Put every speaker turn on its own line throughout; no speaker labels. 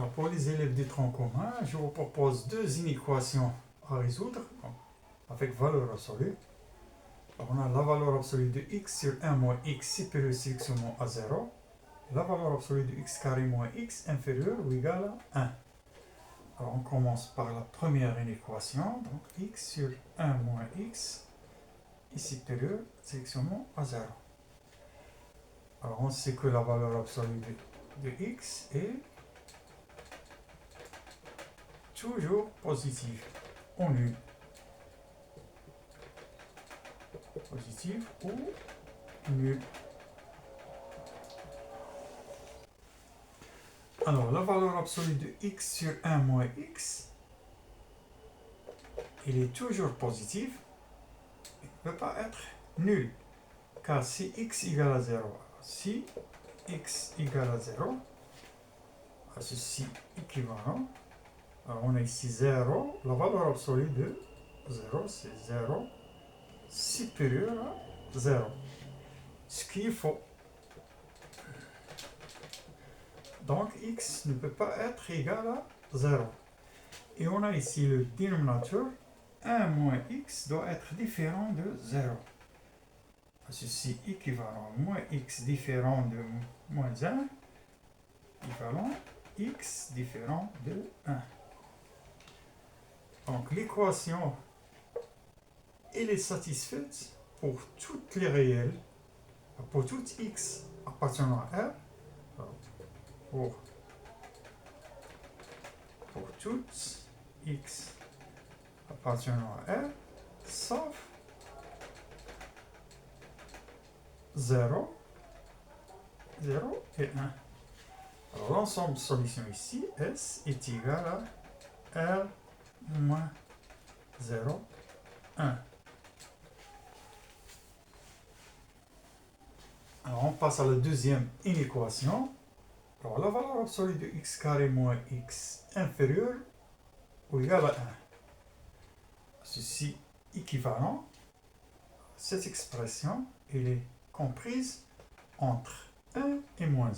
Alors, pour les élèves du tronc commun, je vous propose deux inéquations à résoudre avec valeur absolue. Alors, on a la valeur absolue de x sur 1 moins x supérieure strictement à 0. La valeur absolue de x carré moins x inférieure ou égale à 1. Alors, on commence par la première inéquation. Donc, x sur 1 moins x est supérieur strictement à 0. Alors, on sait que la valeur absolue de x est toujours positive ou nul. Positive ou nul. Alors, la valeur absolue de x sur 1 moins x, il est toujours positive. Il ne peut pas être nul. Car si x égale à 0, si x égale à 0, à ceci équivalent, alors on a ici 0, la valeur absolue de 0, c'est 0 supérieur à 0. Ce qui est faux. Donc x ne peut pas être égal à 0. Et on a ici le dénominateur, 1 moins x doit être différent de 0. Ceci équivalent moins x différent de moins 1, équivalent x différent de 1. Donc l'équation, elle est satisfaite pour toutes les réels, pour tout x appartenant à R, pour toutes x appartenant à R, sauf 0, 0 et 1. Alors l'ensemble de solutions ici, S est égal à R moins 0, 1. Alors on passe à la deuxième inéquation. Alors la valeur absolue de x carré moins x inférieure ou égale à 1. Ceci équivalent, cette expression, elle est comprise entre 1 et moins 1.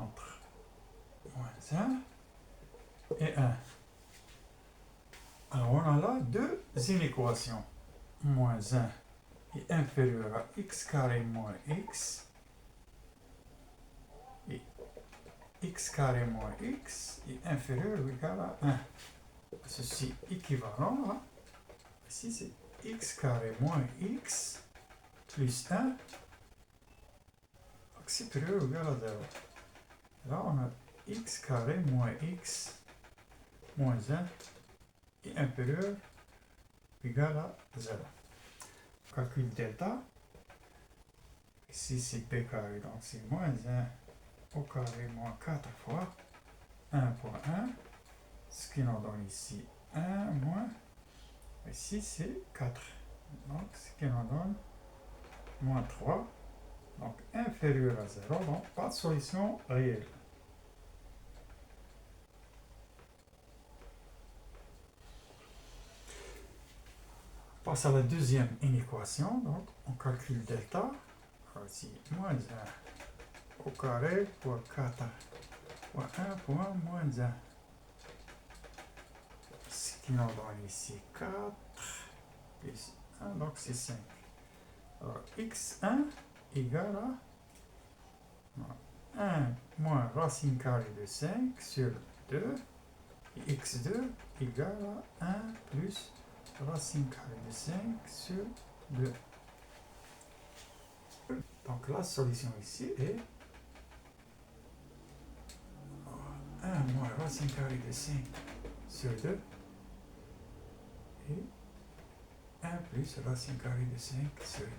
Entre moins 1 et 1. Alors on a là deux inéquations. Moins 1 est inférieur à x carré moins x. Et x carré moins x est inférieur ou égal à 1. Ceci équivalent à, ici c'est x carré moins x plus 1 supérieur ou égal à 0. Là on a x carré moins x moins 1 est inférieur ou égal à 0. Calcul delta. Ici c'est p carré, donc c'est moins 1 au carré moins 4 fois 1 fois 1. Ce qui nous donne ici 1 moins. Ici c'est 4. Donc ce qui nous donne moins 3. Donc inférieur à 0. Donc pas de solution réelle. On passe à la deuxième inéquation. Donc on calcule delta. Alors ici moins 1 au carré fois 4 fois 1 fois moins 1. Ce qui nous donne ici 4 plus 1, donc c'est 5. Alors x1 égale à 1 moins racine carrée de 5 sur 2. Et x2 égale à 1 plus racine carrée de 5 sur 2. Donc la solution ici est 1 moins racine carrée de 5 sur 2 et 1 plus racine carrée de 5 sur 2.